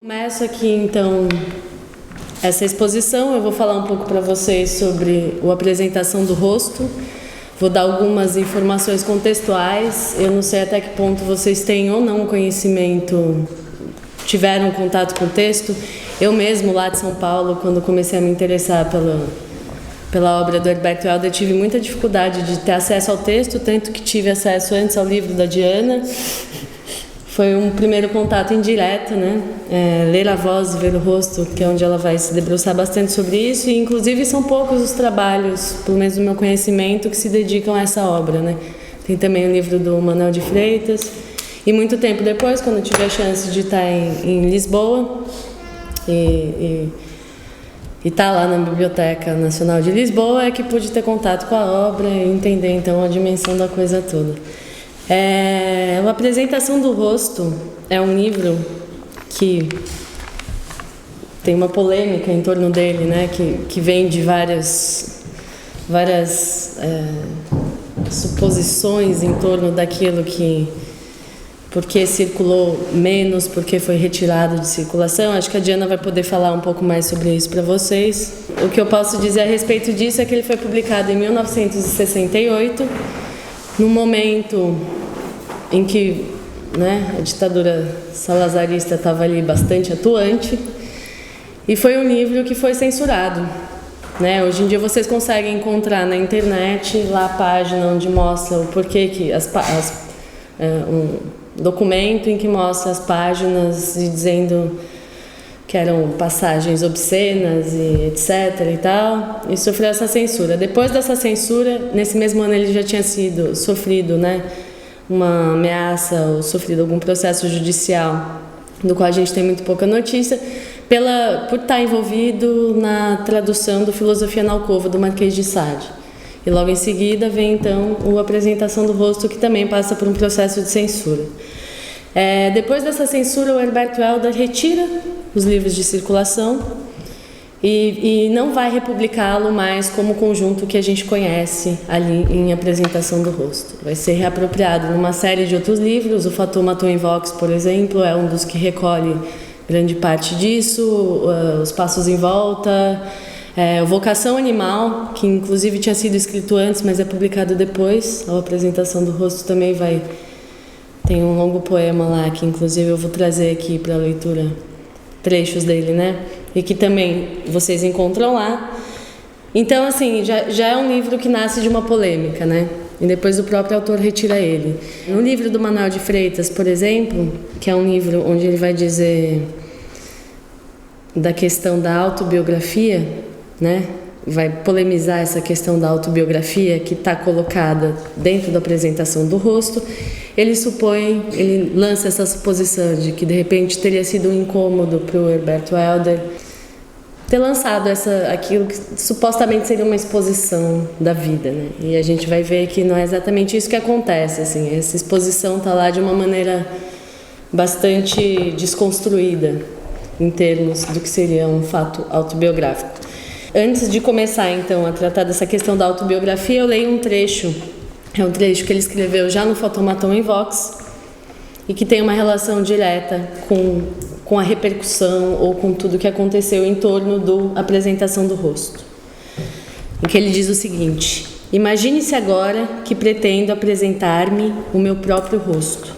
Começo aqui então essa exposição. Eu vou falar um pouco para vocês sobre a apresentação do rosto. Vou dar algumas informações contextuais. Eu não sei até que ponto vocês têm ou não conhecimento, tiveram contato com o texto. Eu mesmo, lá de São Paulo, quando comecei a me interessar pela obra do Herberto Helder, tive muita dificuldade de ter acesso ao texto, tanto que tive acesso antes ao livro da Diana. Foi um primeiro contato indireto, né? Ler a voz, ver o rosto, que é onde ela vai se debruçar bastante sobre isso. E, inclusive, são poucos os trabalhos, pelo menos no meu conhecimento, que se dedicam a essa obra, né? Tem também o livro do Manuel de Freitas. E muito tempo depois, quando eu tive a chance de estar em Lisboa e estar lá na Biblioteca Nacional de Lisboa, é que pude ter contato com a obra e entender, então, a dimensão da coisa toda. A Apresentação do Rosto é um livro que tem uma polêmica em torno dele, né, que vem de várias suposições em torno daquilo que porque circulou menos, porque foi retirado de circulação. Acho que a Diana vai poder falar um pouco mais sobre isso para vocês. O que eu posso dizer a respeito disso é que ele foi publicado em 1968, num momento em que, né, a ditadura salazarista estava ali bastante atuante, e foi um livro que foi censurado, né? Hoje em dia vocês conseguem encontrar na internet lá a página onde mostra o porquê que um documento em que mostra as páginas e dizendo que eram passagens obscenas e etc e tal, e sofreu essa censura. Depois dessa censura, nesse mesmo ano ele já tinha sofrido, né, uma ameaça ou sofrido algum processo judicial, do qual a gente tem muito pouca notícia, por estar envolvido na tradução do Filosofia na Alcova, do Marquês de Sade. E logo em seguida vem então a Apresentação do Rosto, que também passa por um processo de censura. Depois dessa censura, o Herberto Helder retira os livros de circulação e não vai republicá-lo mais como conjunto que a gente conhece ali em Apresentação do Rosto. Vai ser reapropriado numa série de outros livros. O Fator Matou em Vox, por exemplo, é um dos que recolhe grande parte disso. Os Passos em Volta, o Vocação Animal, que inclusive tinha sido escrito antes, mas é publicado depois. A Apresentação do Rosto também tem um longo poema lá, que inclusive eu vou trazer aqui para a leitura, trechos dele, né? E que também vocês encontram lá. Então, assim, já é um livro que nasce de uma polêmica, né? E depois o próprio autor retira ele. No livro do Manuel de Freitas, por exemplo, que é um livro onde ele vai dizer da questão da autobiografia, né? Vai polemizar essa questão da autobiografia que está colocada dentro da Apresentação do Rosto. Ele lança essa suposição de que de repente teria sido um incômodo para o Herberto Helder ter lançado aquilo que supostamente seria uma exposição da vida, né? E a gente vai ver que não é exatamente isso que acontece, assim. Essa exposição está lá de uma maneira bastante desconstruída em termos do que seria um fato autobiográfico. Antes de começar, então, a tratar dessa questão da autobiografia, eu leio um trecho. É um trecho que ele escreveu já no Fotomaton em Vox e que tem uma relação direta com a repercussão ou com tudo que aconteceu em torno da Apresentação do Rosto. Em que ele diz o seguinte: imagine-se agora que pretendo apresentar-me o meu próprio rosto.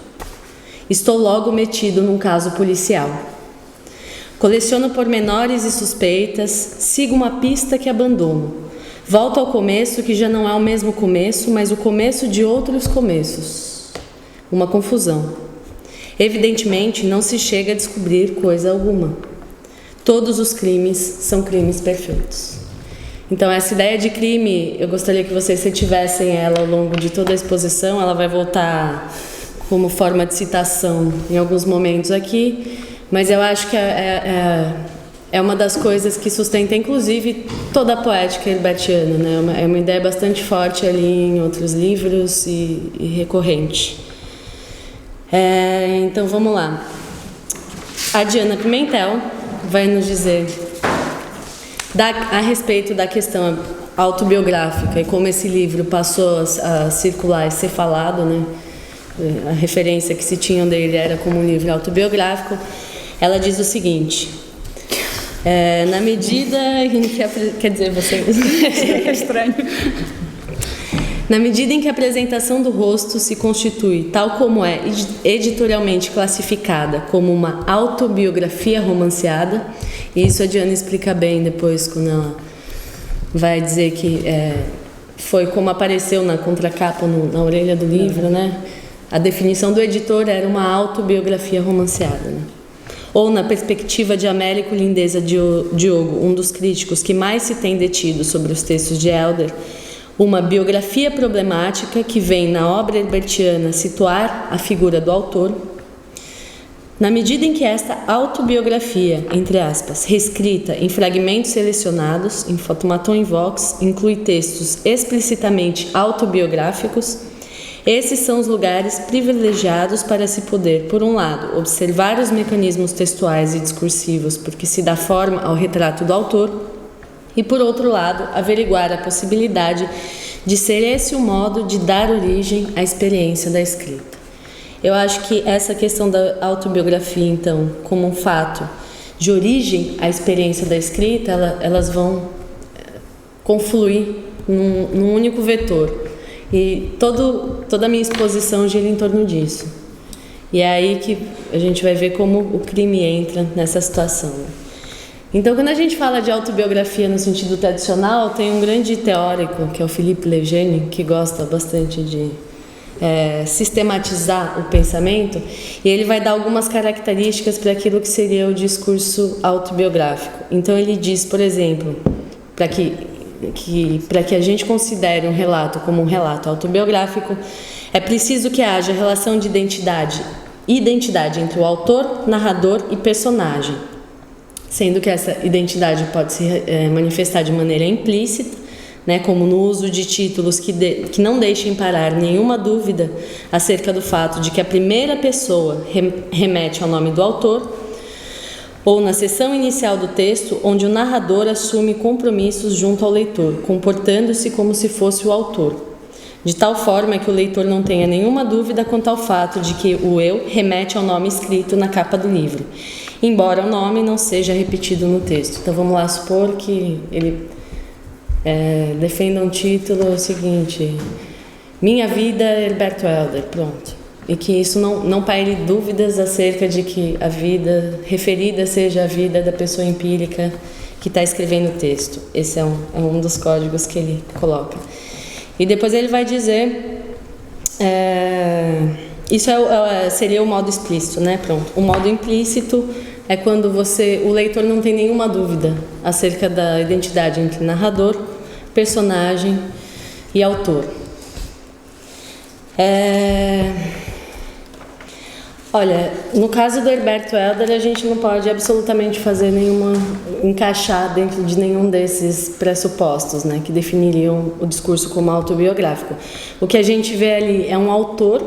Estou logo metido num caso policial. Coleciono pormenores e suspeitas, sigo uma pista que abandono. Volto ao começo, que já não é o mesmo começo, mas o começo de outros começos. Uma confusão. Evidentemente, não se chega a descobrir coisa alguma. Todos os crimes são crimes perfeitos. Então, essa ideia de crime, eu gostaria que vocês retivessem ela ao longo de toda a exposição. Ela vai voltar como forma de citação em alguns momentos aqui. Mas eu acho que é uma das coisas que sustenta, inclusive, toda a poética herbertiana, né? É uma ideia bastante forte ali em outros livros e recorrente. Então, vamos lá. A Diana Pimentel vai nos dizer a respeito da questão autobiográfica e como esse livro passou a circular e ser falado, né? A referência que se tinham dele era como um livro autobiográfico. Ela diz o seguinte: na medida em que... Quer dizer, você... É estranho. Na medida em que a apresentação do rosto se constitui, tal como é editorialmente classificada, como uma autobiografia romanceada, e isso a Diana explica bem depois, quando ela vai dizer que foi como apareceu na contracapa, na orelha do livro, né? A definição do editor era uma autobiografia romanceada, né? Ou, na perspectiva de Américo Lindeza Diogo, um dos críticos que mais se tem detido sobre os textos de Helder, uma biografia problemática que vem na obra herbertiana situar a figura do autor. Na medida em que esta autobiografia, entre aspas, reescrita em fragmentos selecionados, em Photomaton em Vox, inclui textos explicitamente autobiográficos, esses são os lugares privilegiados para se poder, por um lado, observar os mecanismos textuais e discursivos porque se dá forma ao retrato do autor, e, por outro lado, averiguar a possibilidade de ser esse o modo de dar origem à experiência da escrita. Eu acho que essa questão da autobiografia, então, como um fato de origem à experiência da escrita, elas vão confluir num único vetor. E toda a minha exposição gira em torno disso. E é aí que a gente vai ver como o crime entra nessa situação. Então, quando a gente fala de autobiografia no sentido tradicional, tem um grande teórico, que é o Philippe Lejeune, que gosta bastante de sistematizar o pensamento, e ele vai dar algumas características para aquilo que seria o discurso autobiográfico. Então, ele diz, por exemplo, para que a gente considere um relato como um relato autobiográfico, é preciso que haja relação de identidade entre o autor, narrador e personagem, sendo que essa identidade pode se manifestar de maneira implícita, né, como no uso de títulos que não deixem parar nenhuma dúvida acerca do fato de que a primeira pessoa remete ao nome do autor, ou na seção inicial do texto, onde o narrador assume compromissos junto ao leitor, comportando-se como se fosse o autor, de tal forma que o leitor não tenha nenhuma dúvida quanto ao fato de que o eu remete ao nome escrito na capa do livro, embora o nome não seja repetido no texto. Então vamos lá supor que ele defenda um título seguinte: Minha Vida, Herberto Helder, pronto. E que isso não paire dúvidas acerca de que a vida referida seja a vida da pessoa empírica que está escrevendo o texto. Esse é um dos códigos que ele coloca. E depois ele vai dizer... isso seria o modo explícito, né? Pronto. O modo implícito é quando o leitor não tem nenhuma dúvida acerca da identidade entre narrador, personagem e autor. Olha, no caso do Herberto Helder, a gente não pode absolutamente encaixar dentro de nenhum desses pressupostos, né, que definiriam o discurso como autobiográfico. O que a gente vê ali é um autor,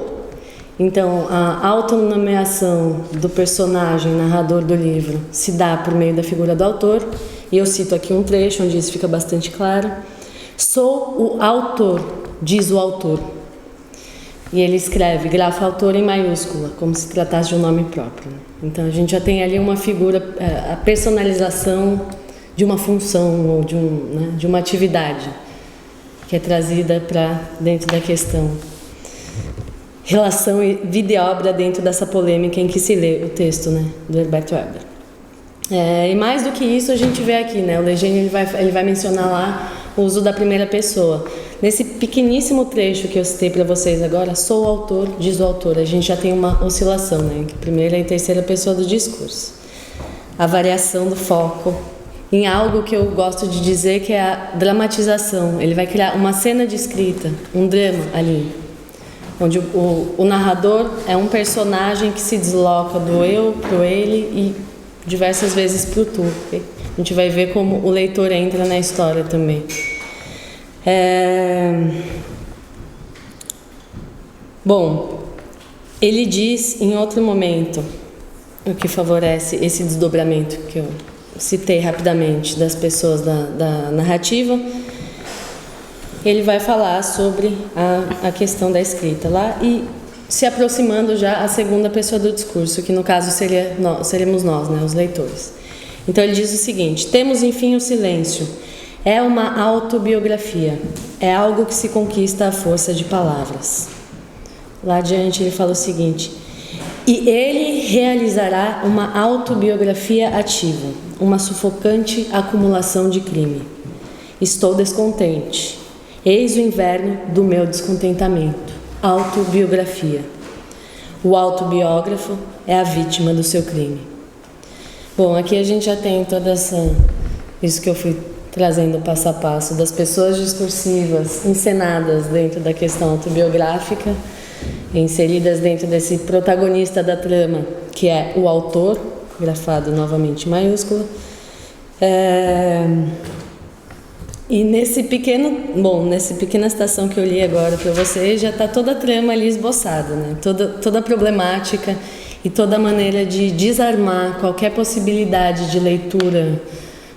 então a autonomeação do personagem narrador do livro se dá por meio da figura do autor, e eu cito aqui um trecho onde isso fica bastante claro. Sou o autor, diz o autor. E ele escreve, grafa autor em maiúscula, como se tratasse de um nome próprio. Então a gente já tem ali uma figura, a personalização de uma função ou de uma atividade que é trazida para dentro da questão. Relação vida e obra dentro dessa polêmica em que se lê o texto, né, do Herberto Helder. E mais do que isso a gente vê aqui, né, o Lejeune ele vai mencionar lá o uso da primeira pessoa. Nesse pequeníssimo trecho que eu citei para vocês agora, sou o autor, diz o autor, a gente já tem uma oscilação, né, entre primeira e terceira pessoa do discurso. A variação do foco em algo que eu gosto de dizer que é a dramatização. Ele vai criar uma cena de escrita, um drama ali, onde o narrador é um personagem que se desloca do eu pro ele e diversas vezes pro tu. A gente vai ver como o leitor entra na história também. Bom, ele diz em outro momento, o que favorece esse desdobramento que eu citei rapidamente das pessoas da narrativa, ele vai falar sobre a questão da escrita lá, e se aproximando já à segunda pessoa do discurso, que no caso seríamos nós, né, os leitores. Então ele diz o seguinte: temos enfim o silêncio. É uma autobiografia. É algo que se conquista à força de palavras. Lá adiante ele fala o seguinte: e ele realizará uma autobiografia ativa, uma sufocante acumulação de crime. Estou descontente. Eis o inverno do meu descontentamento. Autobiografia. O autobiógrafo é a vítima do seu crime. Bom, aqui a gente já tem toda isso que eu fui trazendo passo a passo, das pessoas discursivas encenadas dentro da questão autobiográfica, inseridas dentro desse protagonista da trama, que é o autor, grafado novamente em maiúscula. E nessa pequena citação que eu li agora para vocês, já está toda a trama ali esboçada, né? Toda a problemática e toda a maneira de desarmar qualquer possibilidade de leitura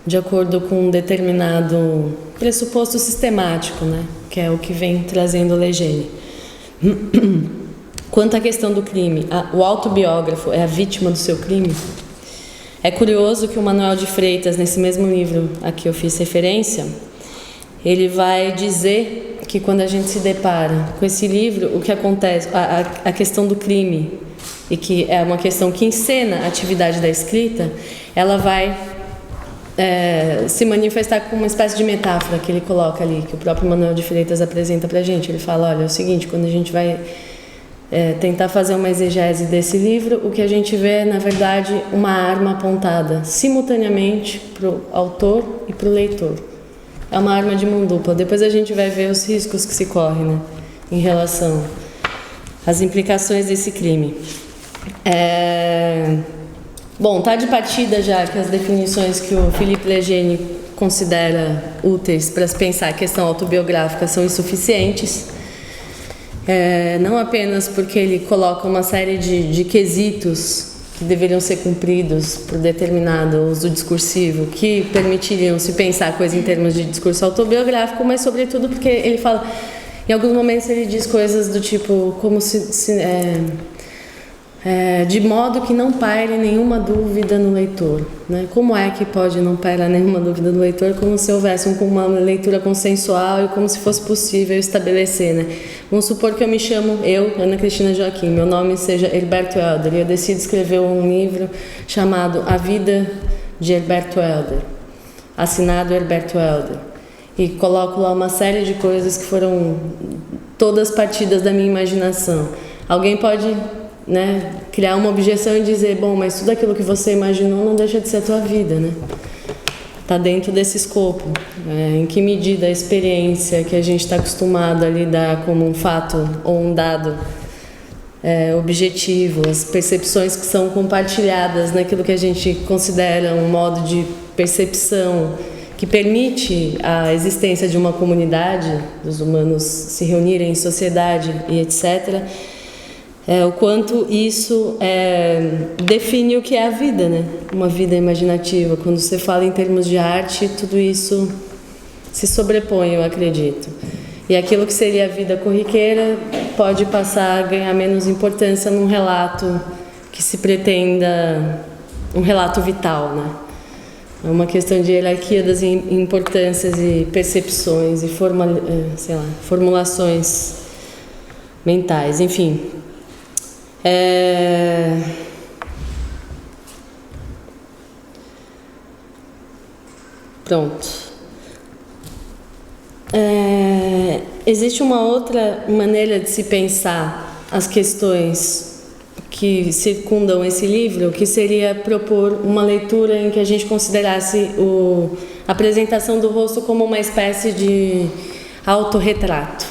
de acordo com um determinado pressuposto sistemático, né? Que é o que vem trazendo o Leggene. Quanto à questão do crime, o autobiógrafo é a vítima do seu crime? É curioso que o Manuel de Freitas, nesse mesmo livro a que eu fiz referência, ele vai dizer que quando a gente se depara com esse livro, o que acontece, a questão do crime, e que é uma questão que encena a atividade da escrita, ela vai se manifestar como uma espécie de metáfora que ele coloca ali, que o próprio Manuel de Freitas apresenta pra gente. Ele fala, olha, é o seguinte, quando a gente vai tentar fazer uma exegese desse livro, o que a gente vê é, na verdade, uma arma apontada simultaneamente pro autor e pro leitor. É uma arma de mão dupla. Depois a gente vai ver os riscos que se correm, né, em relação às implicações desse crime. Bom, tá de partida já que as definições que o Philippe Leggene considera úteis para se pensar a questão autobiográfica são insuficientes. Não apenas porque ele coloca uma série de quesitos que deveriam ser cumpridos por determinado uso discursivo que permitiriam se pensar a coisa em termos de discurso autobiográfico, mas sobretudo porque ele fala, em alguns momentos ele diz coisas do tipo como de modo que não paire nenhuma dúvida no leitor, né? Como é que pode não pairar nenhuma dúvida no leitor? Como se houvesse uma leitura consensual e como se fosse possível estabelecer, né? Vamos supor que eu me chamo, Ana Cristina Joaquim, meu nome seja Herberto Helder, e eu decido escrever um livro chamado A Vida de Herberto Helder, assinado Herberto Helder, e coloco lá uma série de coisas que foram todas partidas da minha imaginação. Alguém pode, né, criar uma objeção e dizer, bom, mas tudo aquilo que você imaginou não deixa de ser a tua vida, né? Está dentro desse escopo. Em que medida a experiência que a gente está acostumado a lidar como um fato ou um dado objetivo, as percepções que são compartilhadas naquilo que a gente considera um modo de percepção que permite a existência de uma comunidade, dos humanos se reunirem em sociedade e etc., o quanto isso define o que é a vida, né? Uma vida imaginativa. Quando você fala em termos de arte, tudo isso se sobrepõe, eu acredito. E aquilo que seria a vida corriqueira pode passar a ganhar menos importância num relato que se pretenda um relato vital, né? É uma questão de hierarquia das importâncias e percepções e formulações mentais, enfim. Pronto. Existe uma outra maneira de se pensar as questões que circundam esse livro, que seria propor uma leitura em que a gente considerasse a apresentação do rosto como uma espécie de autorretrato.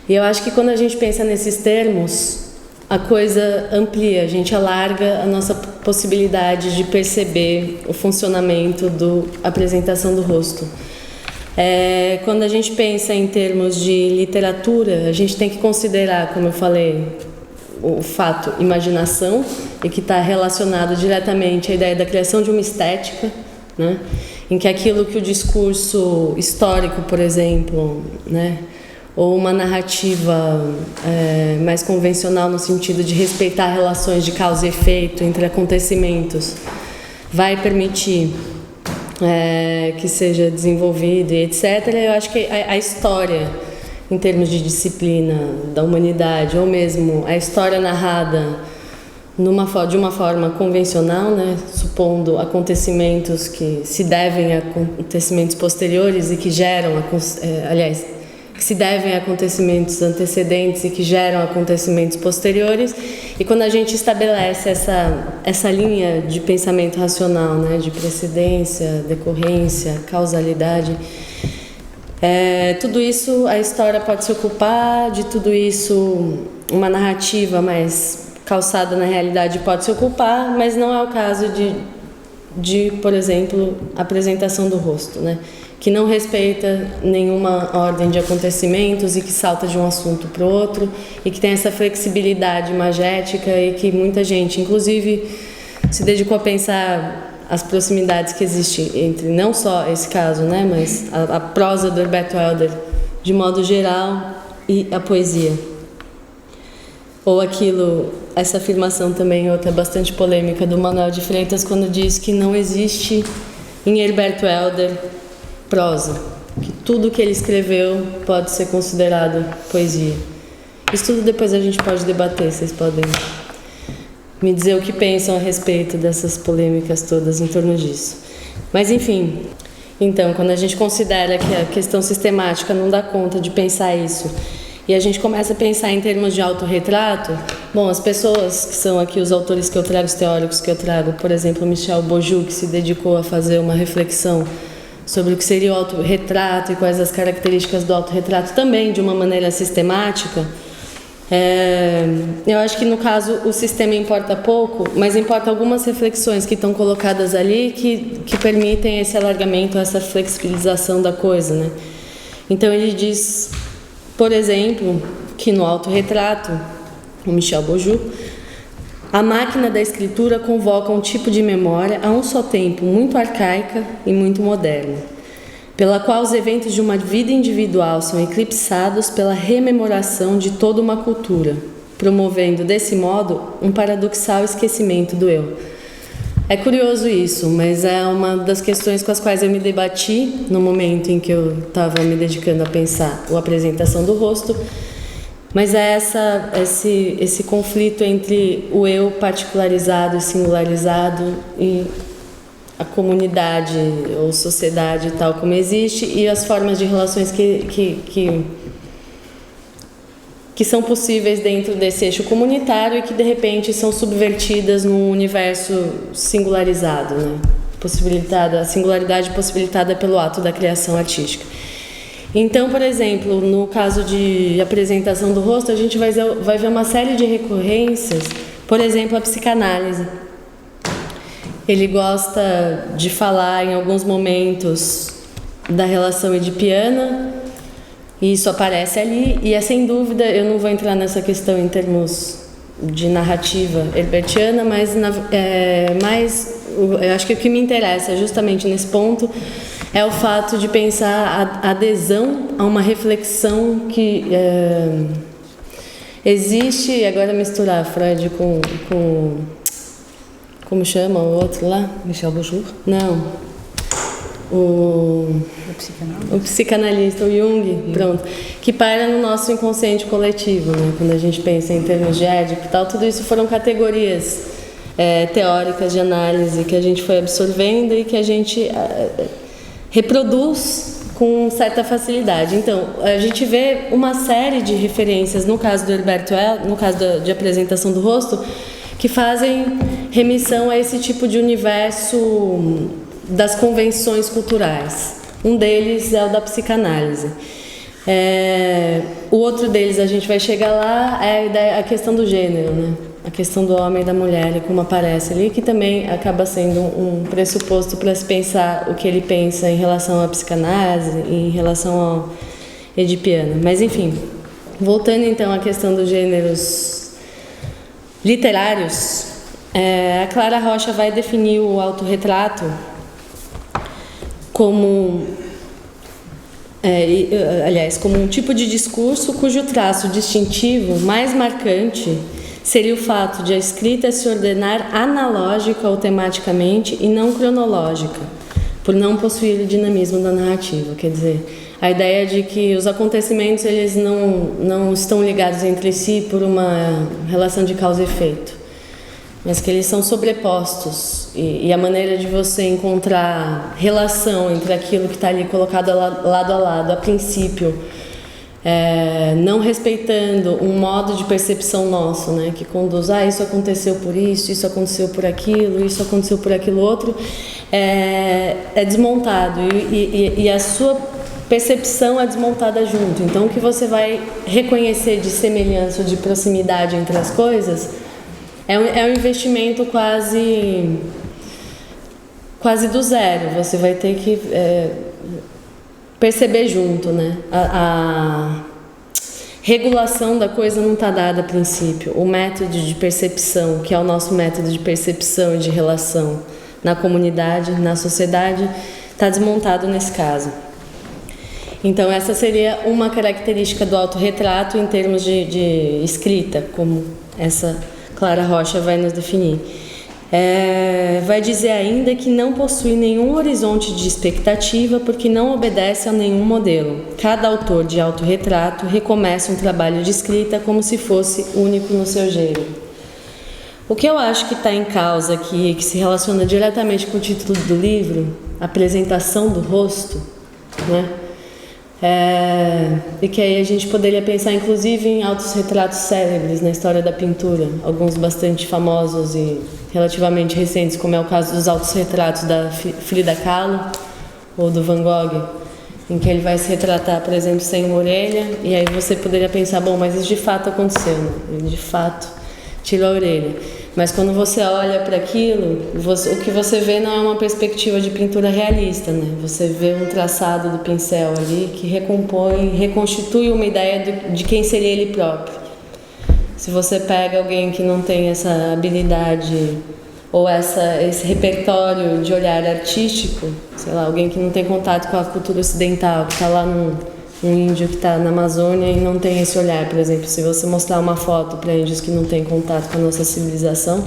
E eu acho que quando a gente pensa nesses termos, a coisa amplia, a gente alarga a nossa possibilidade de perceber o funcionamento da apresentação do rosto. Quando a gente pensa em termos de literatura, a gente tem que considerar, como eu falei, o fato imaginação, e que está relacionado diretamente à ideia da criação de uma estética, né? Em que aquilo que o discurso histórico, por exemplo, né, ou uma narrativa mais convencional no sentido de respeitar relações de causa e efeito entre acontecimentos, vai permitir que seja desenvolvido e etc. Eu acho que a história, em termos de disciplina da humanidade, ou mesmo a história narrada de uma forma convencional, né, supondo acontecimentos que se devem a acontecimentos posteriores e que geram, que se devem a acontecimentos antecedentes e que geram acontecimentos posteriores. E quando a gente estabelece essa linha de pensamento racional, né, de precedência, decorrência, causalidade, tudo isso a história pode se ocupar, de tudo isso uma narrativa mais calçada na realidade pode se ocupar, mas não é o caso de, por exemplo, apresentação do rosto, né? Que não respeita nenhuma ordem de acontecimentos e que salta de um assunto para o outro e que tem essa flexibilidade imagética e que muita gente, inclusive, se dedicou a pensar as proximidades que existem entre não só esse caso, né, mas a prosa do Herberto Helder de modo geral e a poesia. Ou essa afirmação também, outra bastante polêmica do Manuel de Freitas, quando diz que não existe em Herberto Helder prosa, que tudo que ele escreveu pode ser considerado poesia. Isso tudo depois a gente pode debater, vocês podem me dizer o que pensam a respeito dessas polêmicas todas em torno disso. Mas enfim, então, quando a gente considera que a questão sistemática não dá conta de pensar isso, e a gente começa a pensar em termos de autorretrato, bom, as pessoas que são aqui os autores que eu trago, os teóricos que eu trago, por exemplo, Michel Bourdieu, que se dedicou a fazer uma reflexão sobre o que seria o autorretrato e quais as características do autorretrato também de uma maneira sistemática, eu acho que no caso o sistema importa pouco, mas importa algumas reflexões que estão colocadas ali que permitem esse alargamento, essa flexibilização da coisa, né? Então ele diz, por exemplo, que no autorretrato, o Michel Bourdieu, a máquina da escritura convoca um tipo de memória a um só tempo muito arcaica e muito moderna, pela qual os eventos de uma vida individual são eclipsados pela rememoração de toda uma cultura, promovendo desse modo um paradoxal esquecimento do eu. É curioso isso, mas é uma das questões com as quais eu me debati no momento em que eu estava me dedicando a pensar a apresentação do rosto, mas é esse conflito entre o eu particularizado e singularizado e a comunidade ou sociedade tal como existe e as formas de relações que são possíveis dentro desse eixo comunitário e que de repente são subvertidas num universo singularizado, né? A singularidade possibilitada pelo ato da criação artística. Então, por exemplo, no caso de apresentação do rosto, a gente vai ver uma série de recorrências, por exemplo, a psicanálise. Ele gosta de falar em alguns momentos da relação edipiana, e isso aparece ali, e é sem dúvida, eu não vou entrar nessa questão em termos de narrativa herbertiana, mas eu acho que o que me interessa justamente nesse ponto é o fato de pensar a adesão a uma reflexão que existe, e agora misturar Freud com como chama o outro lá? Michel Bourdieu? Não. O psicanalista, o Jung, pronto, que para no nosso inconsciente coletivo, né? Quando a gente pensa em termos de Édipo e tal, tudo isso foram categorias teóricas de análise que a gente foi absorvendo e que a gente reproduz com certa facilidade. Então, a gente vê uma série de referências, no caso do Herberto Helder, no caso de apresentação do rosto, que fazem remissão a esse tipo de universo das convenções culturais. Um deles é o da psicanálise. O outro deles, a gente vai chegar lá, é a questão do gênero, né? A questão do homem e da mulher, e como aparece ali, que também acaba sendo um pressuposto para se pensar o que ele pensa em relação à psicanálise e em relação ao edipiano. Mas, enfim, voltando então à questão dos gêneros literários, a Clara Rocha vai definir o autorretrato como aliás, como um tipo de discurso cujo traço distintivo mais marcante seria o fato de a escrita se ordenar analógica ou tematicamente e não cronológica, por não possuir o dinamismo da narrativa. Quer dizer, a ideia de que os acontecimentos eles não estão ligados entre si por uma relação de causa e efeito, mas que eles são sobrepostos, e a maneira de você encontrar relação entre aquilo que está ali colocado lado a lado, a princípio, não respeitando um modo de percepção nosso, né, que conduz, isso aconteceu por isso aconteceu por aquilo, isso aconteceu por aquilo outro, é desmontado, e a sua percepção é desmontada junto. Então, o que você vai reconhecer de semelhança ou de proximidade entre as coisas é um investimento quase do zero. Você vai ter que perceber junto, né? A regulação da coisa não está dada a princípio. O método de percepção, que é o nosso método de percepção e de relação na comunidade, na sociedade, está desmontado nesse caso. Então, essa seria uma característica do autorretrato em termos de escrita, como essa Clara Rocha vai nos definir. Vai dizer ainda que não possui nenhum horizonte de expectativa porque não obedece a nenhum modelo. Cada autor de autorretrato recomeça um trabalho de escrita como se fosse único no seu gênero. O que eu acho que está em causa aqui, que se relaciona diretamente com o título do livro, apresentação do rosto, né? E que aí a gente poderia pensar inclusive em autorretratos célebres na história da pintura, alguns bastante famosos e relativamente recentes, como é o caso dos autorretratos da Frida Kahlo ou do Van Gogh, em que ele vai se retratar, por exemplo, sem uma orelha, e aí você poderia pensar, bom, mas isso de fato aconteceu, né? Ele de fato tirou a orelha. Mas quando você olha para aquilo, o que você vê não é uma perspectiva de pintura realista, né? Você vê um traçado do pincel ali que recompõe, reconstitui uma ideia de quem seria ele próprio. Se você pega alguém que não tem essa habilidade ou esse repertório de olhar artístico, sei lá, alguém que não tem contato com a cultura ocidental, que está lá um índio que está na Amazônia e não tem esse olhar, por exemplo, se você mostrar uma foto para índios que não têm contato com a nossa civilização,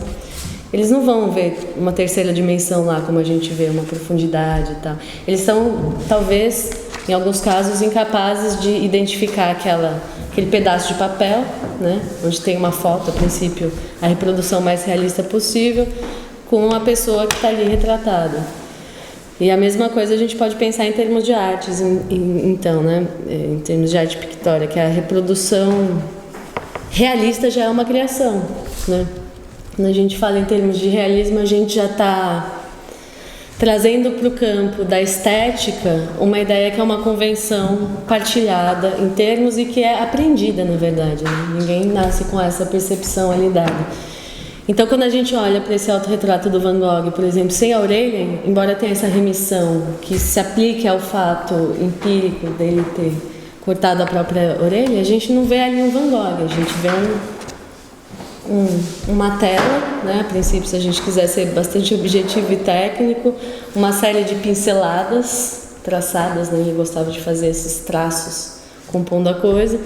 eles não vão ver uma terceira dimensão lá, como a gente vê, uma profundidade e tal. Eles são, talvez, em alguns casos, incapazes de identificar aquele pedaço de papel, né, onde tem uma foto, a princípio, a reprodução mais realista possível, com a pessoa que está ali retratada. E a mesma coisa a gente pode pensar em termos de artes, então, né? Em termos de arte pictória, que a reprodução realista já é uma criação, né? Quando a gente fala em termos de realismo, a gente já está trazendo para o campo da estética uma ideia que é uma convenção partilhada em termos e que é aprendida, na verdade, né? Ninguém nasce com essa percepção ali dada. Então, quando a gente olha para esse autorretrato do Van Gogh, por exemplo, sem a orelha, embora tenha essa remissão que se aplique ao fato empírico dele ter cortado a própria orelha, a gente não vê ali um Van Gogh, a gente vê uma tela, né? A princípio, se a gente quiser ser bastante objetivo e técnico, uma série de pinceladas traçadas, né? Ele gostava de fazer esses traços compondo a coisa.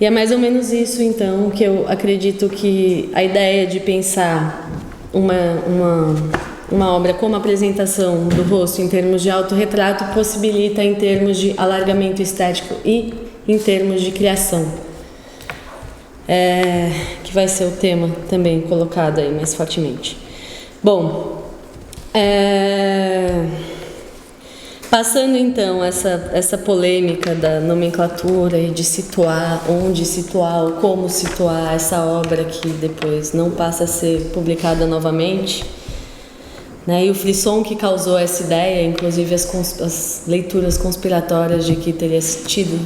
E é mais ou menos isso, então, que eu acredito que a ideia de pensar uma obra como apresentação do rosto em termos de autorretrato possibilita em termos de alargamento estético e em termos de criação. Que vai ser o tema também colocado aí mais fortemente. Bom, passando então essa polêmica da nomenclatura e de situar, onde situar, ou como situar essa obra que depois não passa a ser publicada novamente, né? E o frisson que causou essa ideia, inclusive as leituras conspiratórias de que teria sido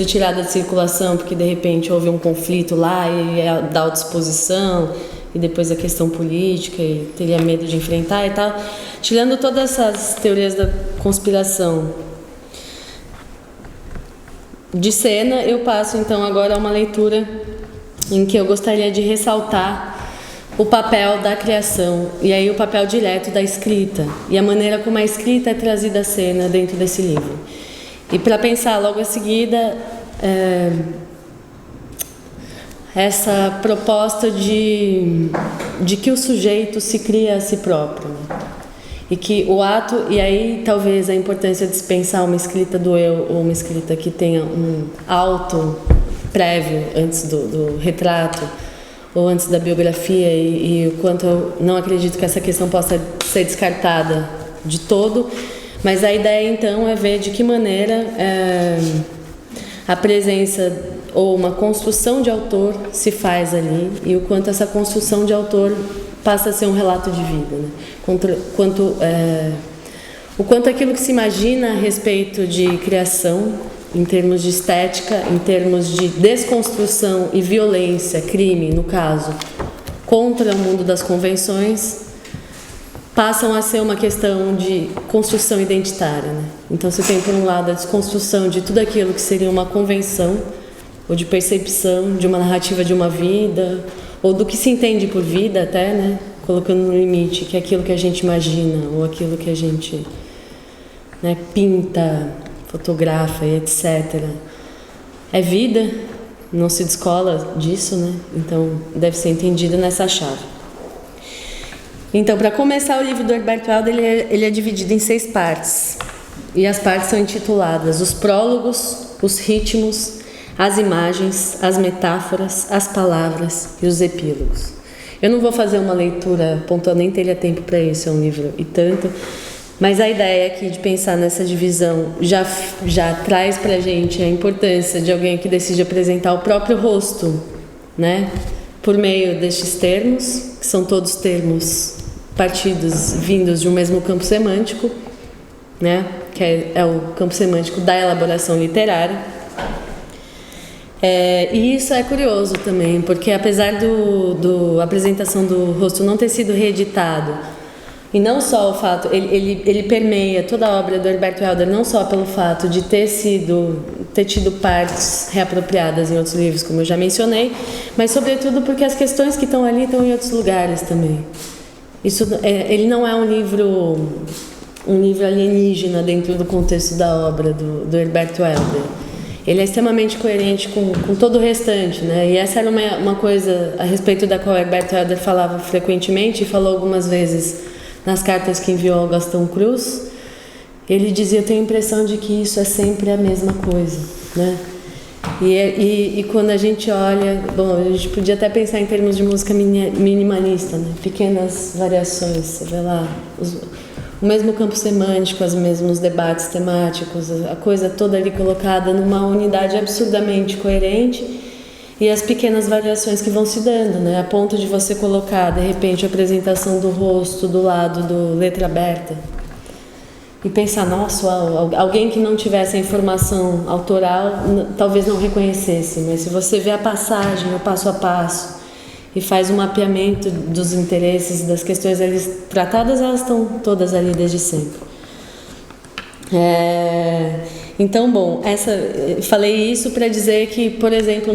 tirada de circulação porque de repente houve um conflito lá e da autoexposição, e depois a questão política e teria medo de enfrentar e tal. Tirando todas essas teorias da conspiração de cena, eu passo então agora a uma leitura em que eu gostaria de ressaltar o papel da criação e aí o papel direto da escrita e a maneira como a escrita é trazida à cena dentro desse livro. E para pensar logo a seguida, essa proposta de que o sujeito se cria a si próprio, né? E que o ato, e aí talvez a importância de se pensar uma escrita do eu, ou uma escrita que tenha um auto prévio antes do retrato, ou antes da biografia, e o quanto eu não acredito que essa questão possa ser descartada de todo, mas a ideia então é ver de que maneira a presença ou uma construção de autor se faz ali, e o quanto essa construção de autor passa a ser um relato de vida, né? O quanto aquilo que se imagina a respeito de criação, em termos de estética, em termos de desconstrução e violência, crime, no caso, contra o mundo das convenções, passam a ser uma questão de construção identitária, né? Então você tem, por um lado, a desconstrução de tudo aquilo que seria uma convenção, ou de percepção de uma narrativa de uma vida, ou do que se entende por vida até, né? Colocando no limite que é aquilo que a gente imagina, ou aquilo que a gente, né, pinta, fotografa e etc. É vida, não se descola disso, né? Então deve ser entendido nessa chave. Então, para começar, o livro do Herberto Helder ele é dividido em 6 partes. E as partes são intituladas os prólogos, os ritmos, as imagens, as metáforas, as palavras e os epílogos. Eu não vou fazer uma leitura pontual, nem teria tempo para isso, é um livro e tanto, mas a ideia aqui de pensar nessa divisão já traz para a gente a importância de alguém que decide apresentar o próprio rosto, né? Por meio destes termos, que são todos termos partidos, vindos de um mesmo campo semântico, né? Que é o campo semântico da elaboração literária. E isso é curioso também, porque apesar da apresentação do rosto não ter sido reeditado, e não só o fato, ele permeia toda a obra do Herberto Helder, não só pelo fato de ter tido partes reapropriadas em outros livros, como eu já mencionei, mas sobretudo porque as questões que estão ali estão em outros lugares também. Ele não é um livro alienígena dentro do contexto da obra do Herberto Helder. Ele é extremamente coerente com todo o restante, né? E essa era uma coisa a respeito da qual Herberto Helder falava frequentemente, e falou algumas vezes nas cartas que enviou ao Gastão Cruz. Ele dizia: eu tenho a impressão de que isso é sempre a mesma coisa, né? E quando a gente olha, bom, a gente podia até pensar em termos de música minimalista, né? Pequenas variações, você vê lá o mesmo campo semântico, os mesmos debates temáticos, a coisa toda ali colocada numa unidade absurdamente coerente, e as pequenas variações que vão se dando, né? A ponto de você colocar, de repente, a apresentação do rosto do lado do letra aberta e pensar, nossa, alguém que não tivesse a informação autoral talvez não reconhecesse, mas se você vê a passagem, o passo a passo, e faz um mapeamento dos interesses, das questões ali tratadas, elas estão todas ali desde sempre. Então, bom, falei isso para dizer que, por exemplo,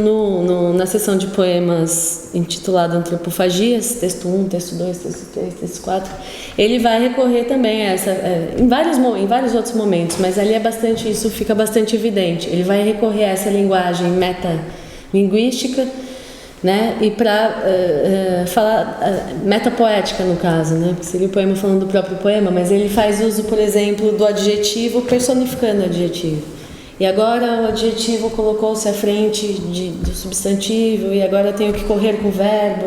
na seção de poemas intitulada Antropofagias, texto 1, texto 2, texto 3, texto 4, ele vai recorrer também a em vários outros momentos, mas ali isso fica bastante evidente. Ele vai recorrer a essa linguagem metalinguística, né? E para falar metapoética, no caso, né? Porque seria o poema falando do próprio poema, mas ele faz uso, por exemplo, do adjetivo personificando o adjetivo. E agora o adjetivo colocou-se à frente do substantivo, e agora eu tenho que correr com o verbo,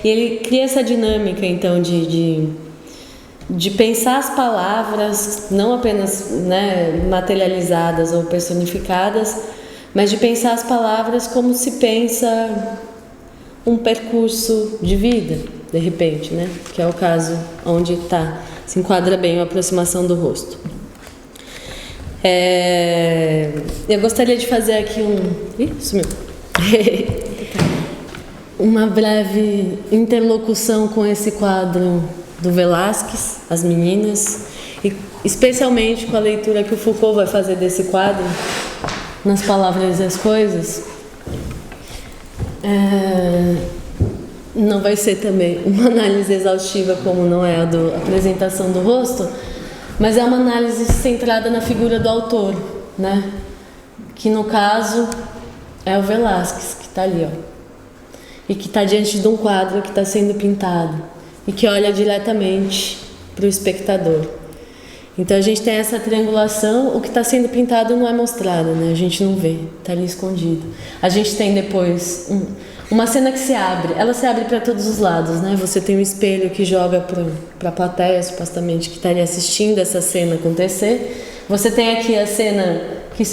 e ele cria essa dinâmica, então, de pensar as palavras não apenas, né, materializadas ou personificadas, mas de pensar as palavras como se pensa um percurso de vida, de repente, né? Que é o caso onde se enquadra bem a aproximação do rosto. Eu gostaria de fazer aqui sumiu. Uma breve interlocução com esse quadro do Velázquez, As Meninas, e especialmente com a leitura que o Foucault vai fazer desse quadro, Nas Palavras e as Coisas. Não vai ser também uma análise exaustiva como não é a da apresentação do rosto, mas é uma análise centrada na figura do autor, né? Que no caso é o Velázquez, que está ali, ó. E que está diante de um quadro que está sendo pintado e que olha diretamente para o espectador. Então a gente tem essa triangulação, o que está sendo pintado não é mostrado, né? A gente não vê, está ali escondido. A gente tem depois uma cena que se abre, ela se abre para todos os lados, né? Você tem um espelho que joga para a plateia, supostamente, que estaria assistindo essa cena acontecer. Você tem aqui a cena que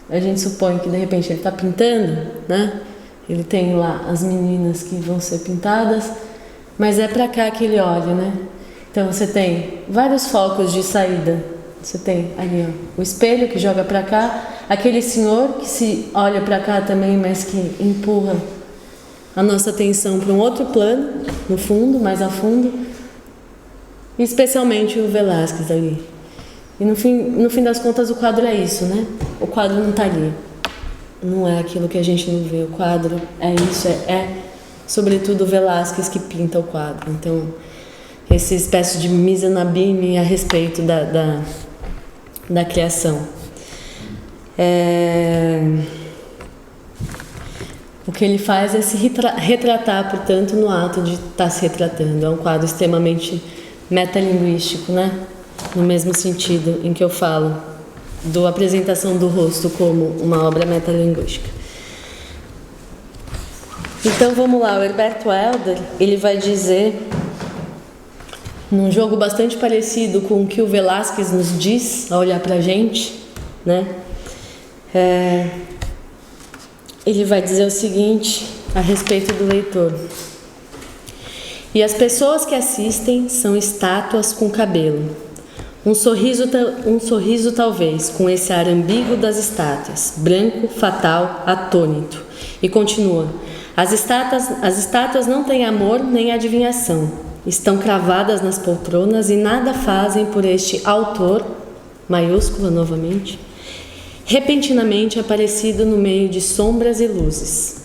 a gente supõe que de repente ele está pintando, né? Ele tem lá as meninas que vão ser pintadas, mas é para cá que ele olha, né? Então você tem vários focos de saída. Você tem ali, ó, o espelho que joga para cá, aquele senhor que se olha para cá também, mas que empurra a nossa atenção para um outro plano, no fundo, mais a fundo, e especialmente o Velázquez ali. E no fim das contas o quadro é isso, né? O quadro não está ali. Não é aquilo que a gente não vê. O quadro é isso, sobretudo o Velázquez que pinta o quadro. Então, essa espécie de mise en abîme a respeito da criação. O que ele faz é se retratar, portanto, no ato de estar se retratando. É um quadro extremamente metalinguístico, né? No mesmo sentido em que eu falo da apresentação do rosto como uma obra metalinguística. Então vamos lá, o Herberto Helder, ele vai dizer, num jogo bastante parecido com o que o Velázquez nos diz ao olhar pra gente, né? Ele vai dizer o seguinte a respeito do leitor: e as pessoas que assistem são estátuas com cabelo. Um sorriso talvez, com esse ar ambíguo das estátuas, branco, fatal, atônito. E continua: as estátuas não têm amor nem adivinhação. Estão cravadas nas poltronas e nada fazem por este autor, maiúscula novamente, repentinamente aparecido no meio de sombras e luzes.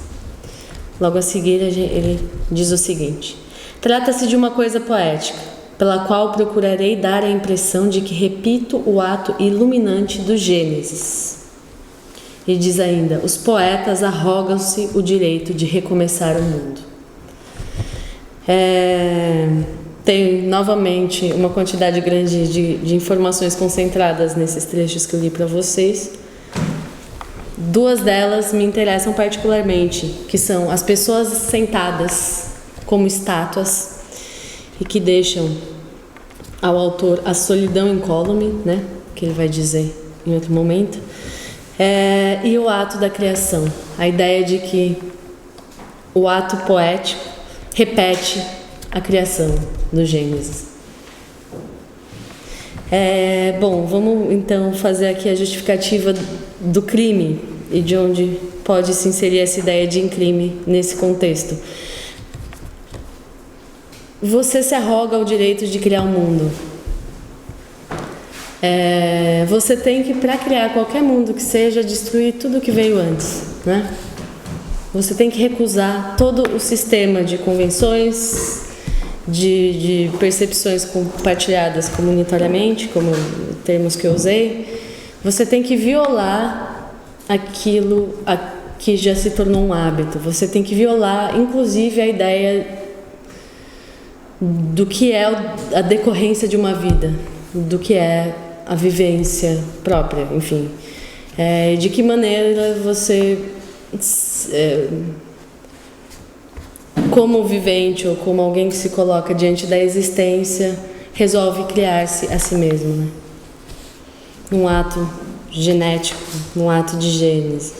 Logo a seguir ele diz o seguinte: trata-se de uma coisa poética, pela qual procurarei dar a impressão de que repito o ato iluminante do Gênesis. E diz ainda: os poetas arrogam-se o direito de recomeçar o mundo. Tem novamente uma quantidade grande de informações concentradas nesses trechos que eu li para vocês. Duas delas me interessam particularmente, que são as pessoas sentadas como estátuas e que deixam ao autor a solidão incólume, né, que ele vai dizer em outro momento, e o ato da criação, a ideia de que o ato poético repete a criação do Gênesis. Bom, vamos então fazer aqui a justificativa do crime e de onde pode se inserir essa ideia de crime nesse contexto. Você se arroga o direito de criar um mundo. Você tem que, para criar qualquer mundo que seja, destruir tudo que veio antes, né? Você tem que recusar todo o sistema de convenções, de percepções compartilhadas comunitariamente, como termos que eu usei. Você tem que violar aquilo que já se tornou um hábito. Você tem que violar, inclusive, a ideia do que é a decorrência de uma vida, do que é a vivência própria, enfim. De que maneira você, como vivente ou como alguém que se coloca diante da existência, resolve criar-se a si mesmo, né? Num ato genético, num ato de gênese.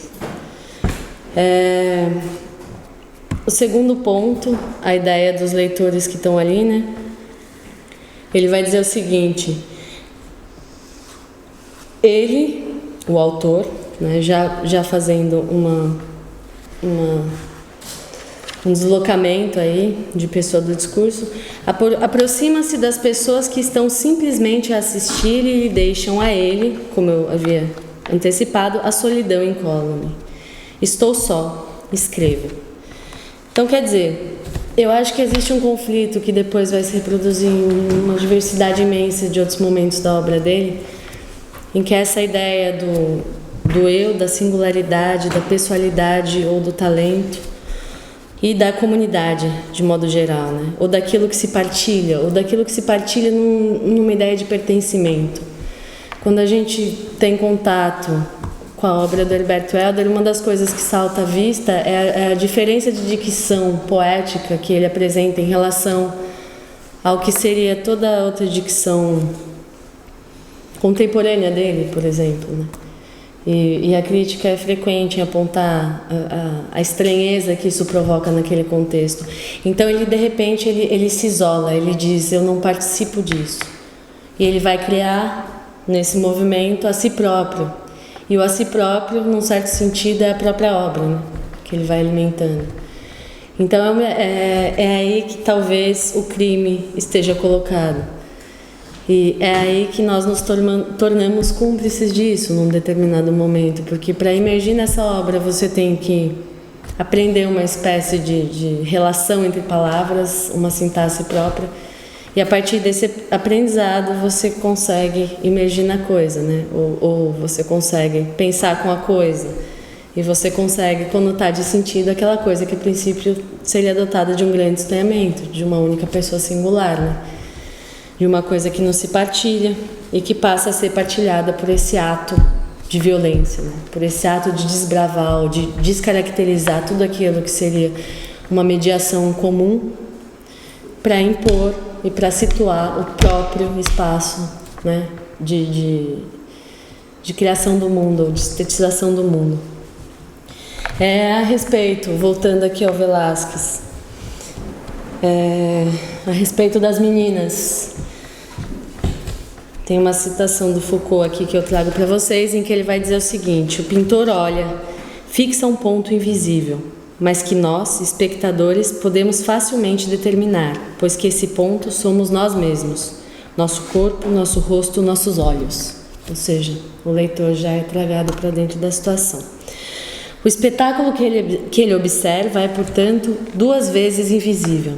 O segundo ponto, a ideia dos leitores que estão ali, né? Ele vai dizer o seguinte: ele, o autor, né, já fazendo um deslocamento aí de pessoa do discurso, aproxima-se das pessoas que estão simplesmente a assistir e lhe deixam a ele, como eu havia antecipado, a solidão incólume. Estou só, escrevo. Então, quer dizer, eu acho que existe um conflito que depois vai se reproduzir em uma diversidade imensa de outros momentos da obra dele, em que essa ideia do eu, da singularidade, da pessoalidade ou do talento e da comunidade, de modo geral, né? Ou daquilo que se partilha, numa ideia de pertencimento. Quando a gente tem contato com a obra do Herberto Helder, uma das coisas que salta à vista é a diferença de dicção poética que ele apresenta em relação ao que seria toda outra dicção contemporânea dele, por exemplo, né? E a crítica é frequente em apontar a estranheza que isso provoca naquele contexto. Então ele, de repente, ele se isola, ele diz, eu não participo disso. E ele vai criar, nesse movimento, a si próprio. E o a si próprio, num certo sentido, é a própria obra, né? Que ele vai alimentando. Então é aí que talvez o crime esteja colocado. E é aí que nós nos tornamos cúmplices disso num determinado momento, porque para emergir nessa obra você tem que aprender uma espécie de relação entre palavras, uma sintaxe própria, e a partir desse aprendizado você consegue emergir na coisa, né? Ou você consegue pensar com a coisa, e você consegue conotar de sentido aquela coisa que a princípio seria dotada de um grande estranhamento, de uma única pessoa singular, né? De uma coisa que não se partilha e que passa a ser partilhada por esse ato de violência, né? Por esse ato de desbravar ou de descaracterizar tudo aquilo que seria uma mediação comum para impor e para situar o próprio espaço, né? de criação do mundo, ou de estetização do mundo. A respeito, voltando aqui ao Velázquez, a respeito das meninas, tem uma citação do Foucault aqui que eu trago para vocês, em que ele vai dizer o seguinte: o pintor olha, fixa um ponto invisível, mas que nós, espectadores, podemos facilmente determinar, pois que esse ponto somos nós mesmos, nosso corpo, nosso rosto, nossos olhos. Ou seja, o leitor já é tragado para dentro da situação. O espetáculo que ele observa é, portanto, duas vezes invisível.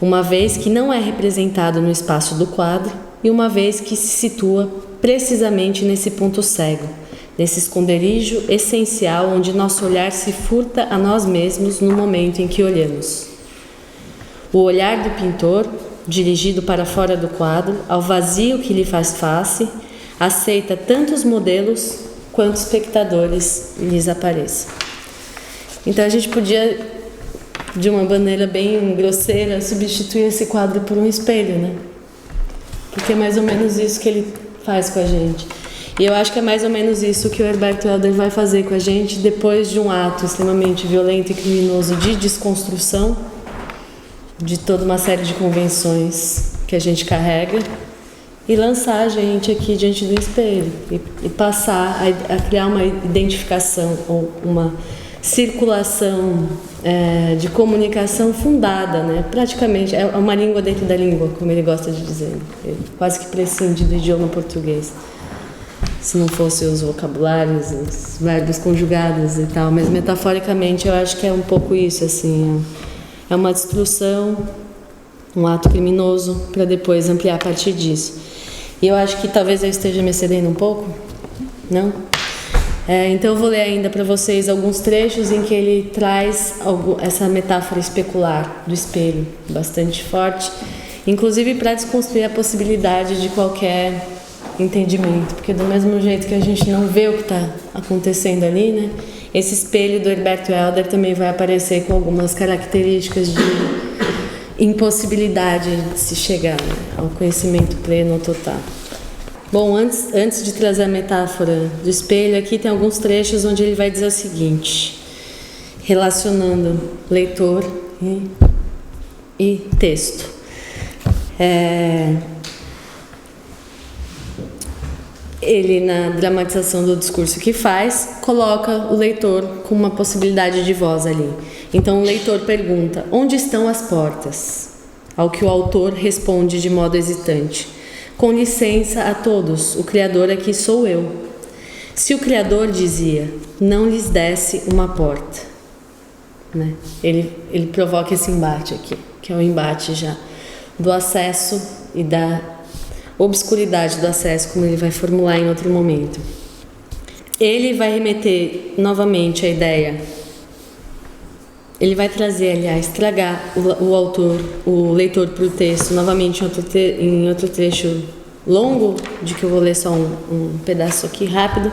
Uma vez que não é representado no espaço do quadro e uma vez que se situa precisamente nesse ponto cego, nesse esconderijo essencial onde nosso olhar se furta a nós mesmos no momento em que olhamos. O olhar do pintor, dirigido para fora do quadro, ao vazio que lhe faz face, aceita tanto os modelos quanto espectadores lhes apareçam. Então a gente podia, de uma maneira bem grosseira, substituir esse quadro por um espelho, né? Porque é mais ou menos isso que ele faz com a gente. E eu acho que é mais ou menos isso que o Herberto Helder vai fazer com a gente depois de um ato extremamente violento e criminoso de desconstrução de toda uma série de convenções que a gente carrega, e lançar a gente aqui diante do espelho e passar a criar uma identificação ou uma circulação de comunicação fundada, né? Praticamente é uma língua dentro da língua, como ele gosta de dizer. Ele quase que prescinde do idioma português, se não fossem os vocabulários, os verbos conjugados e tal, mas metaforicamente eu acho que é um pouco isso, assim, é uma destruição, um ato criminoso para depois ampliar a partir disso. E eu acho que talvez eu esteja me excedendo um pouco, não? Então eu vou ler ainda para vocês alguns trechos em que ele traz essa metáfora especular do espelho, bastante forte, inclusive para desconstruir a possibilidade de qualquer entendimento, porque do mesmo jeito que a gente não vê o que está acontecendo ali, né? Esse espelho do Herberto Helder também vai aparecer com algumas características de impossibilidade de se chegar, né, ao conhecimento pleno total. Bom, antes de trazer a metáfora do espelho, aqui tem alguns trechos onde ele vai dizer o seguinte, relacionando leitor e texto. Ele, na dramatização do discurso que faz, coloca o leitor com uma possibilidade de voz ali. Então o leitor pergunta: onde estão as portas? Ao que o autor responde de modo hesitante: com licença a todos, o Criador aqui sou eu. Se o Criador dizia, não lhes desse uma porta, né? Ele provoca esse embate aqui, que é o embate já do acesso e da obscuridade do acesso, como ele vai formular em outro momento. Ele vai remeter novamente a ideia, ele vai trazer, aliás, tragar o leitor para o texto, novamente em outro trecho longo, de que eu vou ler só um pedaço aqui rápido,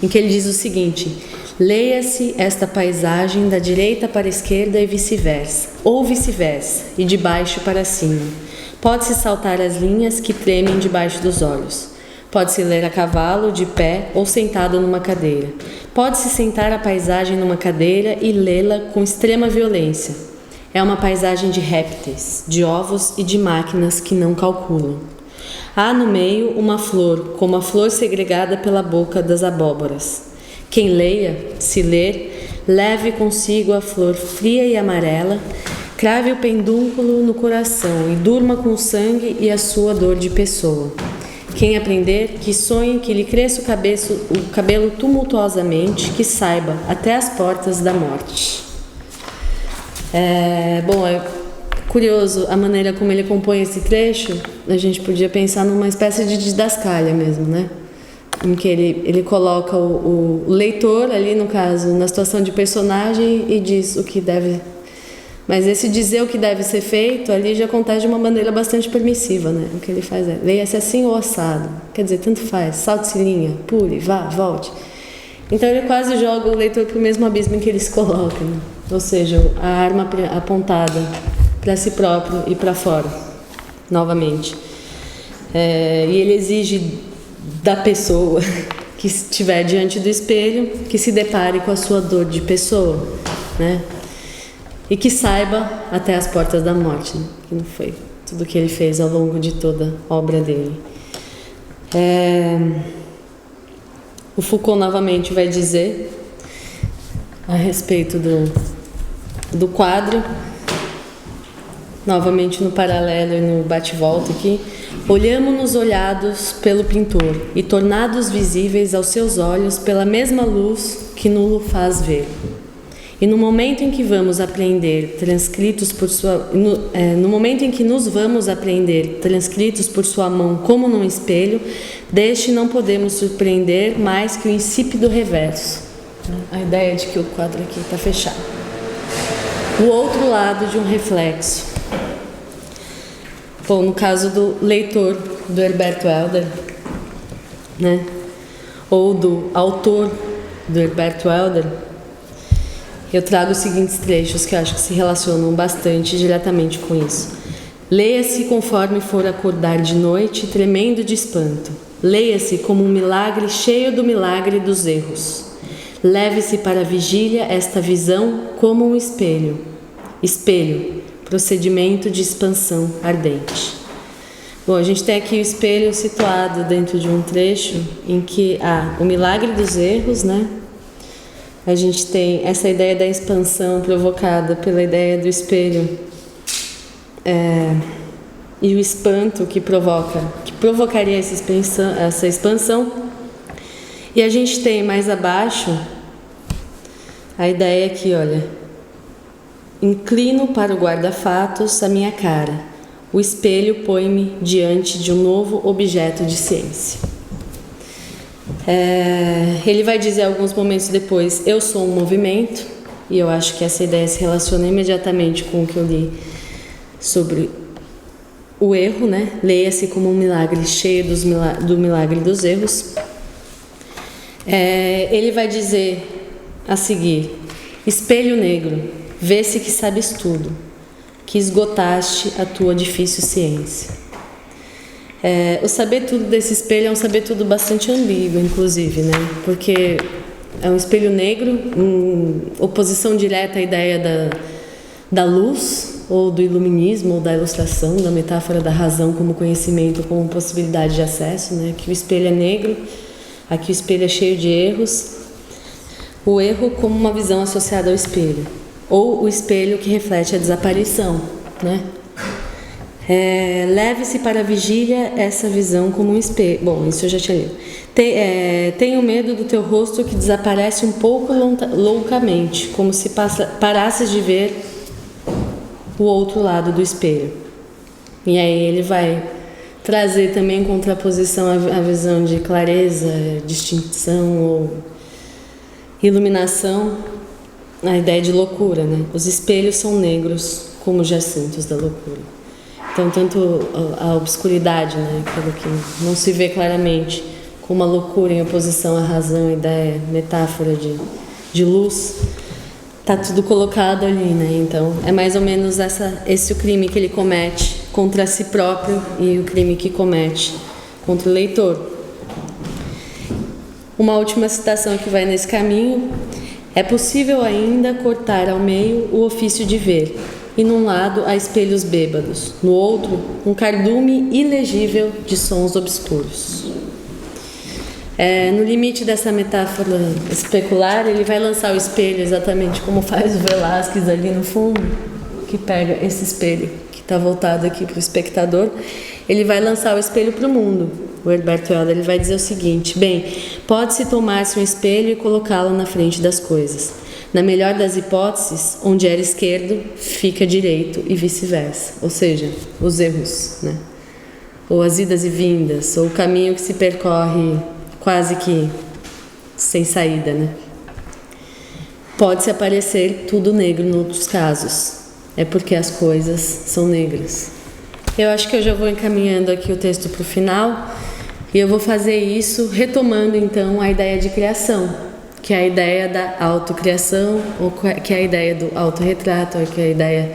em que ele diz o seguinte: leia-se esta paisagem da direita para a esquerda e vice-versa, ou vice-versa, e de baixo para cima. Pode-se saltar as linhas que tremem debaixo dos olhos. Pode-se ler a cavalo, de pé ou sentado numa cadeira. Pode-se sentar a paisagem numa cadeira e lê-la com extrema violência. É uma paisagem de répteis, de ovos e de máquinas que não calculam. Há no meio uma flor, como a flor segregada pela boca das abóboras. Quem leia, se ler, leve consigo a flor fria e amarela, crave o pendúnculo no coração e durma com o sangue e a sua dor de pessoa. Quem aprender, que sonhe que lhe cresça o cabelo tumultuosamente, que saiba até as portas da morte. É curioso a maneira como ele compõe esse trecho. A gente podia pensar numa espécie de didascalha mesmo, né? Em que ele coloca o leitor ali, no caso, na situação de personagem e diz o que deve. Mas esse dizer o que deve ser feito ali já acontece de uma maneira bastante permissiva, né? O que ele faz é, leia-se assim ou assado. Quer dizer, tanto faz, salte-se linha, pule, vá, volte. Então ele quase joga o leitor para o mesmo abismo em que ele se coloca, né? Ou seja, a arma apontada para si próprio e para fora, novamente. E ele exige da pessoa que estiver diante do espelho que se depare com a sua dor de pessoa, né? E que saiba até as portas da morte, né? Que não foi tudo que ele fez ao longo de toda a obra dele. O Foucault novamente vai dizer a respeito do quadro, novamente no paralelo e no bate-volta aqui: olhamo-nos olhados pelo pintor e tornados visíveis aos seus olhos pela mesma luz que nulo faz ver. E no momento em que vamos apreender transcritos por no momento em que nos vamos apreender transcritos por sua mão como num espelho, deste não podemos surpreender mais que o insípido reverso. A ideia de que o quadro aqui está fechado. O outro lado de um reflexo. Bom, no caso do leitor do Herberto Helder, né? Ou do autor do Herberto Helder, eu trago os seguintes trechos que eu acho que se relacionam bastante diretamente com isso. Leia-se conforme for acordar de noite, tremendo de espanto. Leia-se como um milagre cheio do milagre dos erros. Leve-se para a vigília esta visão como um espelho. Espelho, procedimento de expansão ardente. Bom, a gente tem aqui o espelho situado dentro de um trecho em que há o milagre dos erros, né? A gente tem essa ideia da expansão provocada pela ideia do espelho e o espanto que provocaria essa expansão. E a gente tem mais abaixo a ideia aqui, olha: inclino para o guarda-fatos a minha cara, o espelho põe-me diante de um novo objeto de ciência. Ele vai dizer alguns momentos depois: eu sou um movimento, e eu acho que essa ideia se relaciona imediatamente com o que eu li sobre o erro, né? Leia-se como um milagre cheio do milagre dos erros. Ele vai dizer a seguir: espelho negro, vê-se que sabes tudo, que esgotaste a tua difícil ciência. O saber tudo desse espelho é um saber tudo bastante ambíguo, inclusive, né? Porque é um espelho negro, em oposição direta à ideia da luz, ou do iluminismo, ou da ilustração, da metáfora da razão como conhecimento, como possibilidade de acesso, né? Que o espelho é negro, aqui o espelho é cheio de erros. O erro como uma visão associada ao espelho, ou o espelho que reflete a desaparição, né? Leve-se para a vigília essa visão como um espelho. Bom, isso eu já tinha lido. Tenho medo do teu rosto que desaparece um pouco loucamente, como se parasses de ver o outro lado do espelho. E aí ele vai trazer também em contraposição a visão de clareza, distinção ou iluminação, a ideia de loucura, né? Os espelhos são negros como jacintos da loucura. Então, tanto a obscuridade, né, aquilo que não se vê claramente, como a loucura em oposição à razão, ideia, metáfora de luz, tá tudo colocado ali, né? Então, é mais ou menos esse o crime que ele comete contra si próprio e o crime que comete contra o leitor. Uma última citação que vai nesse caminho: é possível ainda cortar ao meio o ofício de ver, e num lado há espelhos bêbados, no outro um cardume ilegível de sons obscuros. No limite dessa metáfora especular, ele vai lançar o espelho exatamente como faz o Velázquez ali no fundo, que pega esse espelho que está voltado aqui para o espectador. Ele vai lançar o espelho para o mundo. O Herberto Helder, ele vai dizer o seguinte: bem, pode-se tomar-se um espelho e colocá-lo na frente das coisas. Na melhor das hipóteses, onde era esquerdo, fica direito e vice-versa. Ou seja, os erros, né? Ou as idas e vindas, ou o caminho que se percorre quase que sem saída, né? Pode-se aparecer tudo negro em outros casos. É porque as coisas são negras. Eu acho que eu já vou encaminhando aqui o texto para o final, e eu vou fazer isso retomando então a ideia de criação, que é a ideia da autocriação, ou que é a ideia do autorretrato, ou que é a ideia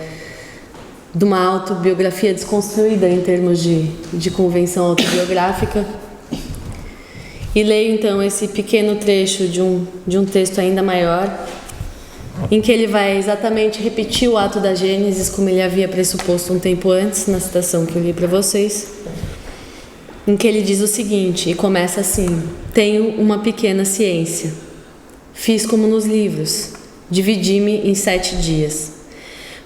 de uma autobiografia desconstruída em termos de convenção autobiográfica. E leio então esse pequeno trecho de um texto ainda maior, em que ele vai exatamente repetir o ato da Gênesis como ele havia pressuposto um tempo antes, na citação que eu li para vocês, em que ele diz o seguinte, e começa assim: tenho uma pequena ciência, fiz como nos livros, dividi-me em 7 dias.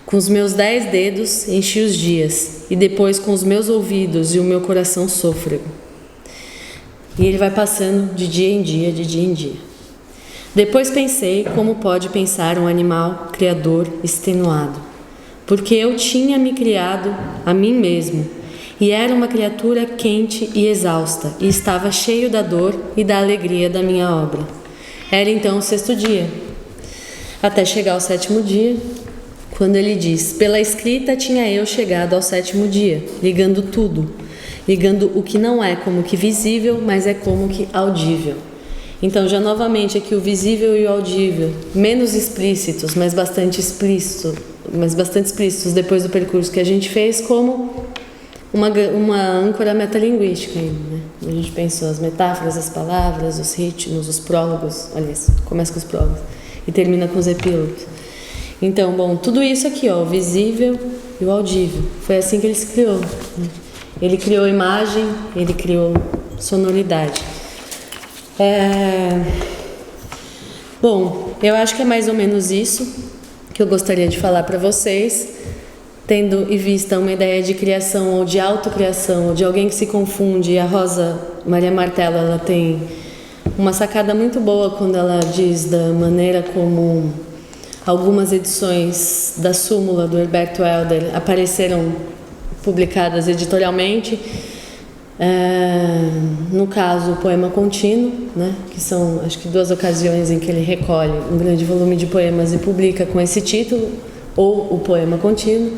Com os meus 10 dedos enchi os dias, e depois com os meus ouvidos e o meu coração sôfrego. E ele vai passando de dia em dia, de dia em dia. Depois pensei como pode pensar um animal criador extenuado, porque eu tinha me criado a mim mesmo, e era uma criatura quente e exausta, e estava cheio da dor e da alegria da minha obra. Era então o 6º dia, até chegar ao 7º dia, quando ele diz: pela escrita tinha eu chegado ao 7º dia, ligando tudo, ligando o que não é como que visível, mas é como que audível. Então, já novamente aqui o visível e o audível, menos explícitos, mas bastante explícitos depois do percurso que a gente fez, como uma âncora metalinguística ainda, né? A gente pensou as metáforas, as palavras, os ritmos, os prólogos, olha isso, começa com os prólogos e termina com os epílogos. Então, bom, tudo isso aqui, ó, o visível e o audível, foi assim que ele se criou, né? Ele criou imagem, ele criou sonoridade. Bom, eu acho que é mais ou menos isso que eu gostaria de falar para vocês, tendo em vista uma ideia de criação ou de autocriação, ou de alguém que se confunde. A Rosa Maria Martello, ela tem uma sacada muito boa quando ela diz da maneira como algumas edições da Súmula do Herberto Helder apareceram publicadas editorialmente. No caso, o poema contínuo, né, que são acho que 2 ocasiões em que ele recolhe um grande volume de poemas e publica com esse título, ou o poema contínuo,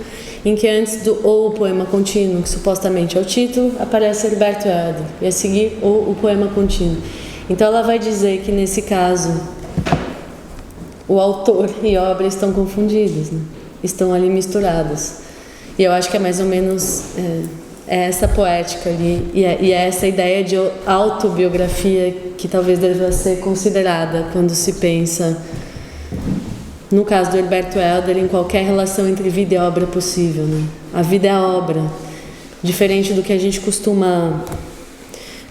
em que antes do ou o poema contínuo, que supostamente é o título, aparece Herberto Helder, e a seguir ou o poema contínuo. Então ela vai dizer que nesse caso o autor e a obra estão confundidos, né? Estão ali misturados. E eu acho que é mais ou menos essa poética ali, e é essa ideia de autobiografia que talvez deva ser considerada quando se pensa, no caso do Herberto Helder, em qualquer relação entre vida e obra possível, né? A vida é a obra, diferente do que a gente costuma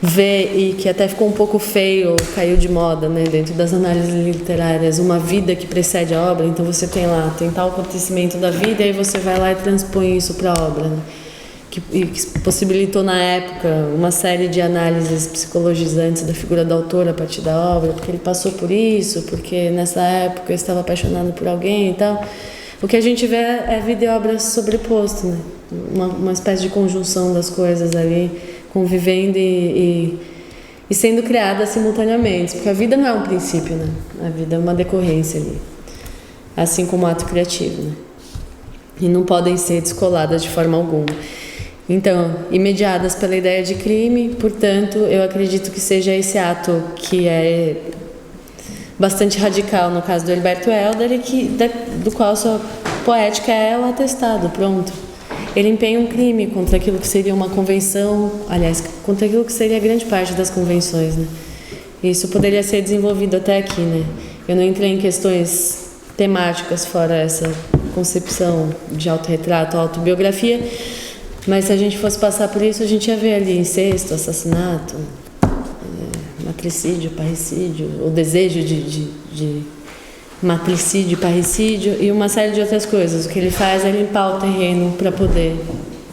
ver e que até ficou um pouco feio, caiu de moda, né, dentro das análises literárias, uma vida que precede a obra. Então você tem tal acontecimento da vida e aí você vai lá e transpõe isso para a obra, né? Que possibilitou na época uma série de análises psicologizantes da figura do autor a partir da obra, porque ele passou por isso, porque nessa época eu estava apaixonado por alguém e tal. O que a gente vê é vida e obra sobreposto, né? uma espécie de conjunção das coisas ali, convivendo e sendo criadas simultaneamente, porque a vida não é um princípio, né? A vida é uma decorrência ali, assim como o ato criativo, né? E não podem ser descoladas de forma alguma. Então, imediadas pela ideia de crime, portanto, eu acredito que seja esse ato que é bastante radical no caso do Heriberto Helder e do qual sua poética é o atestado, pronto. Ele empenha um crime contra aquilo que seria uma convenção, aliás, contra aquilo que seria grande parte das convenções, né? Isso poderia ser desenvolvido até aqui, né? Eu não entrei em questões temáticas fora essa concepção de autorretrato, autobiografia, mas se a gente fosse passar por isso, a gente ia ver ali incesto, assassinato, matricídio, parricídio, o desejo de matricídio, parricídio e uma série de outras coisas. O que ele faz é limpar o terreno para poder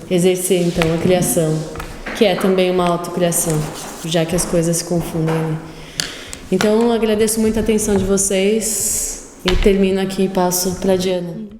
exercer, então, a criação, que é também uma autocriação, já que as coisas se confundem. Então, agradeço muito a atenção de vocês e termino aqui e passo para a Diana.